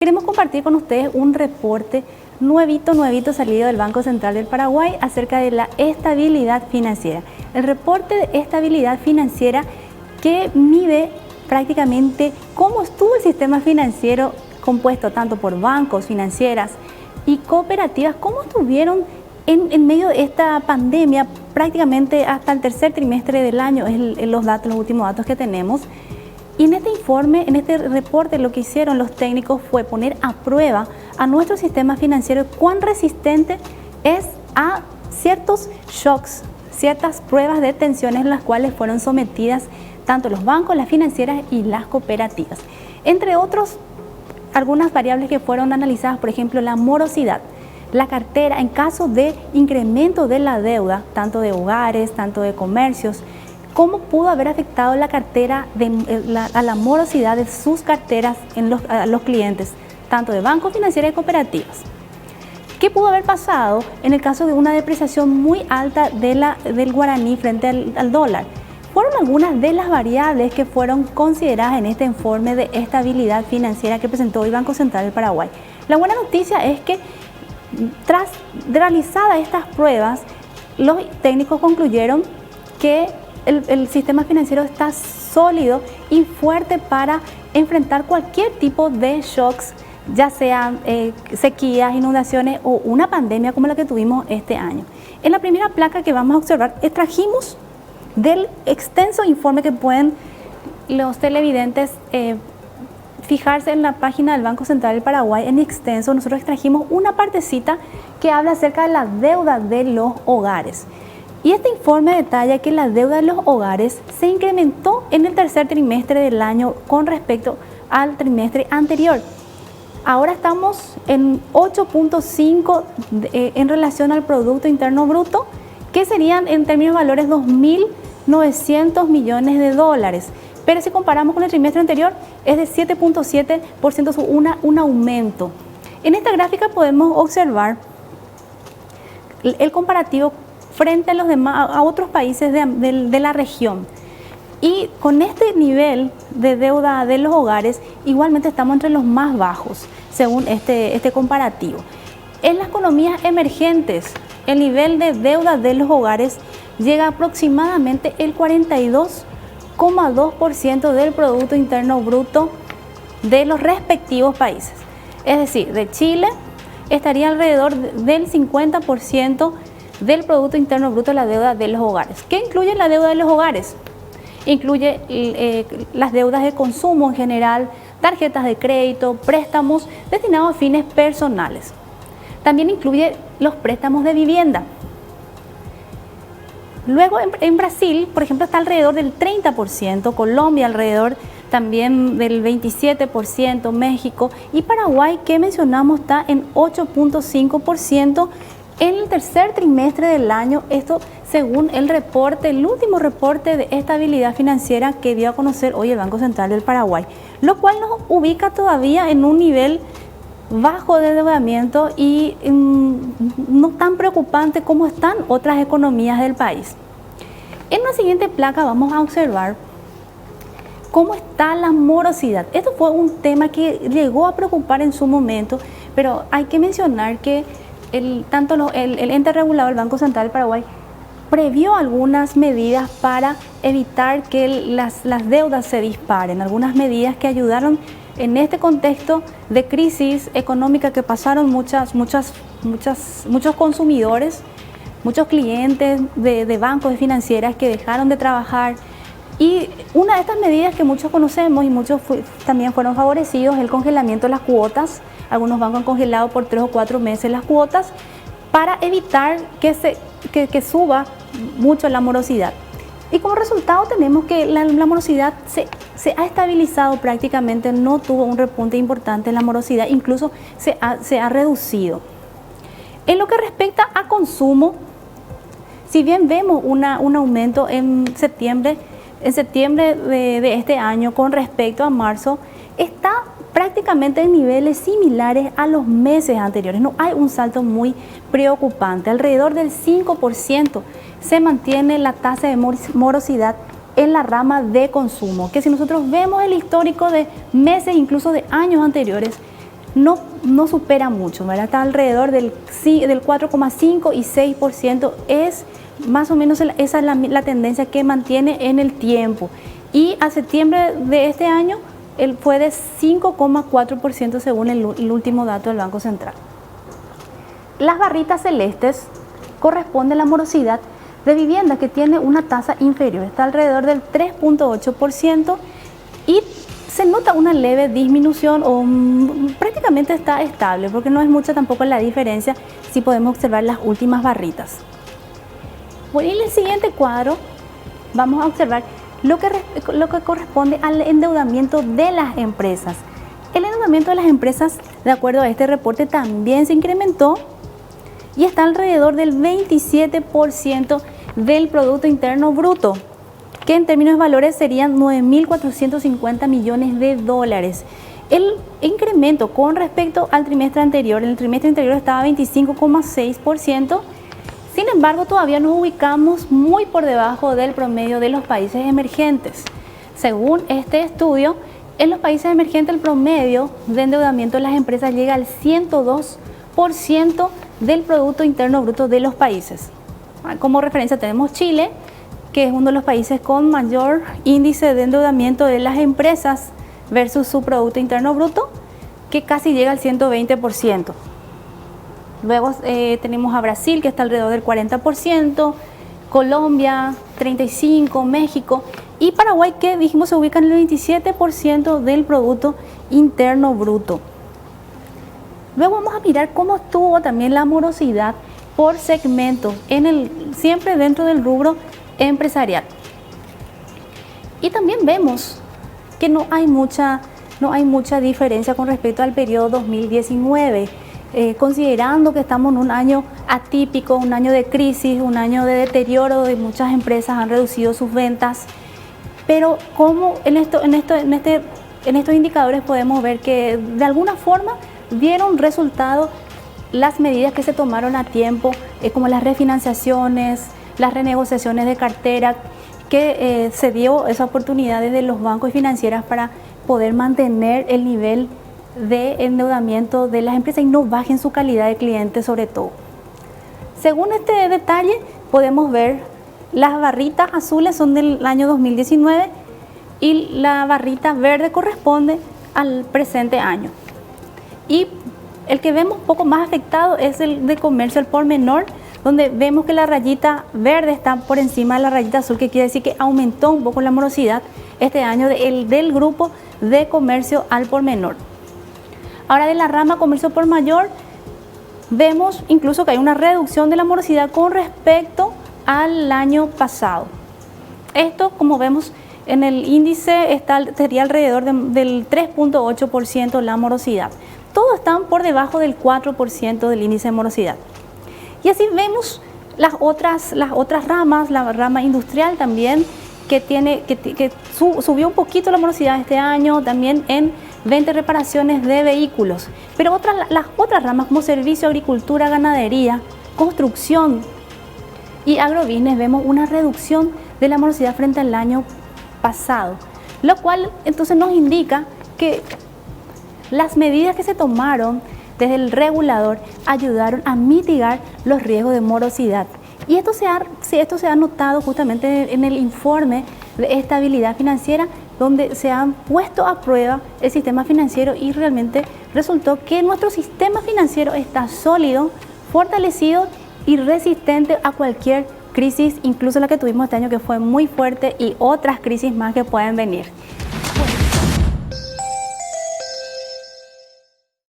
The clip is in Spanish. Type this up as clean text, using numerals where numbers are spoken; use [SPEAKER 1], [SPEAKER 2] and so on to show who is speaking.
[SPEAKER 1] Queremos compartir con ustedes un reporte nuevito salido del Banco Central del Paraguay acerca de la estabilidad financiera. El reporte de estabilidad financiera que mide prácticamente cómo estuvo el sistema financiero compuesto tanto por bancos, financieras y cooperativas, cómo estuvieron en medio de esta pandemia prácticamente hasta el tercer trimestre del año, los últimos datos que tenemos. Y en este informe, en este reporte, lo que hicieron los técnicos fue poner a prueba a nuestro sistema financiero cuán resistente es a ciertos shocks, ciertas pruebas de tensiones en las cuales fueron sometidas tanto los bancos, las financieras y las cooperativas. Entre otros, algunas variables que fueron analizadas, por ejemplo, la morosidad, la cartera en caso de incremento de la deuda, tanto de hogares, tanto de comercios, cómo pudo haber afectado la cartera a la morosidad de sus carteras a los clientes, tanto de bancos, financieras y cooperativas. ¿Qué pudo haber pasado en el caso de una depreciación muy alta del guaraní frente al dólar? Fueron algunas de las variables que fueron consideradas en este informe de estabilidad financiera que presentó el Banco Central del Paraguay. La buena noticia es que tras realizadas estas pruebas, los técnicos concluyeron que el sistema financiero está sólido y fuerte para enfrentar cualquier tipo de shocks, ya sean sequías, inundaciones o una pandemia como la que tuvimos este año. En la primera placa que vamos a observar, extrajimos del extenso informe que pueden los televidentes fijarse en la página del Banco Central del Paraguay. En extenso, nosotros extrajimos una partecita que habla acerca de la deuda de los hogares. Y este informe detalla que la deuda de los hogares se incrementó en el tercer trimestre del año con respecto al trimestre anterior. Ahora estamos en 8.5 en relación al Producto Interno Bruto, que serían en términos de valores 2.900 millones de dólares. Pero si comparamos con el trimestre anterior, es de 7.7%, un aumento. En esta gráfica podemos observar el comparativo frente a los demás, a otros países de la región. Y con este nivel de deuda de los hogares, igualmente estamos entre los más bajos, según este comparativo. En las economías emergentes, el nivel de deuda de los hogares llega aproximadamente el 42,2% del Producto Interno Bruto de los respectivos países. Es decir, de Chile estaría alrededor del 50% del Producto Interno Bruto de la deuda de los hogares. ¿Qué incluye la deuda de los hogares? Incluye las deudas de consumo en general, tarjetas de crédito, préstamos destinados a fines personales. También incluye los préstamos de vivienda. Luego en Brasil, por ejemplo, está alrededor del 30%, Colombia alrededor también del 27%, México y Paraguay, que mencionamos, está en 8.5%. En el tercer trimestre del año, esto según el último reporte de estabilidad financiera que dio a conocer hoy el Banco Central del Paraguay, lo cual nos ubica todavía en un nivel bajo de endeudamiento y no tan preocupante como están otras economías del país. En la siguiente placa vamos a observar cómo está la morosidad. Esto fue un tema que llegó a preocupar en su momento, pero hay que mencionar que el ente regulador, el Banco Central del Paraguay, previó algunas medidas para evitar que las deudas se disparen, algunas medidas que ayudaron en este contexto de crisis económica que pasaron muchos consumidores, muchos clientes de bancos, de financieras que dejaron de trabajar. Y una de estas medidas que muchos conocemos y muchos también fueron favorecidos es el congelamiento de las cuotas. Algunos bancos han congelado por 3 o 4 meses las cuotas para evitar que suba mucho la morosidad. Y como resultado tenemos que la morosidad se ha estabilizado prácticamente, no tuvo un repunte importante en la morosidad, incluso se ha reducido. En lo que respecta a consumo, si bien vemos un aumento en septiembre de este año con respecto a marzo, está prácticamente en niveles similares a los meses anteriores. No hay un salto muy preocupante. Alrededor del 5% se mantiene la tasa de morosidad en la rama de consumo, que si nosotros vemos el histórico de meses, incluso de años anteriores, no supera mucho, ¿verdad? Está alrededor del 4,5 y 6%, es más o menos esa es la tendencia que mantiene en el tiempo. Y a septiembre de este año fue de 5,4% según el último dato del Banco Central. Las barritas celestes corresponde a la morosidad de vivienda que tiene una tasa inferior, está alrededor del 3,8% y se nota una leve disminución o prácticamente está estable, porque no es mucha tampoco la diferencia si podemos observar las últimas barritas. Bueno, en el siguiente cuadro vamos a observar lo que corresponde al endeudamiento de las empresas. El endeudamiento de las empresas, de acuerdo a este reporte, también se incrementó y está alrededor del 27% del Producto Interno Bruto, que en términos de valores serían 9.450 millones de dólares. El incremento con respecto al trimestre anterior, en el trimestre anterior estaba 25,6%, sin embargo todavía nos ubicamos muy por debajo del promedio de los países emergentes. Según este estudio, en los países emergentes el promedio de endeudamiento de las empresas llega al 102% del Producto Interno Bruto de los países. Como referencia tenemos Chile, que es uno de los países con mayor índice de endeudamiento de las empresas versus su Producto Interno Bruto, que casi llega al 120%. Luego tenemos a Brasil, que está alrededor del 40%, Colombia, 35%, México y Paraguay, que dijimos se ubica en el 27% del Producto Interno Bruto. Luego vamos a mirar cómo estuvo también la morosidad por segmento, siempre dentro del rubro empresarial. Y también vemos que no hay mucha diferencia con respecto al periodo 2019, considerando que estamos en un año atípico, un año de crisis, un año de deterioro, de muchas empresas han reducido sus ventas, pero como en estos indicadores podemos ver que de alguna forma dieron resultado las medidas que se tomaron a tiempo, como las refinanciaciones, las renegociaciones de cartera, que se dio esa oportunidad desde los bancos y financieras para poder mantener el nivel de endeudamiento de las empresas y no bajen su calidad de cliente sobre todo. Según este detalle podemos ver las barritas azules son del año 2019 y la barrita verde corresponde al presente año. Y el que vemos un poco más afectado es el de comercio al por menor, donde vemos que la rayita verde está por encima de la rayita azul, que quiere decir que aumentó un poco la morosidad este año del grupo de comercio al por menor. Ahora de la rama comercio por mayor, vemos incluso que hay una reducción de la morosidad con respecto al año pasado. Esto, como vemos en el índice, sería alrededor del 3,8% la morosidad. Todos están por debajo del 4% del índice de morosidad. Y así vemos las otras ramas, la rama industrial también, que subió un poquito la morosidad este año, también en 20 reparaciones de vehículos. Pero las otras ramas como servicio, agricultura, ganadería, construcción y agrobusiness vemos una reducción de la morosidad frente al año pasado, lo cual entonces nos indica que las medidas que se tomaron desde el regulador ayudaron a mitigar los riesgos de morosidad. Y esto se ha notado justamente en el informe de estabilidad financiera, donde se han puesto a prueba el sistema financiero y realmente resultó que nuestro sistema financiero está sólido, fortalecido y resistente a cualquier crisis, incluso la que tuvimos este año, que fue muy fuerte, y otras crisis más que pueden venir.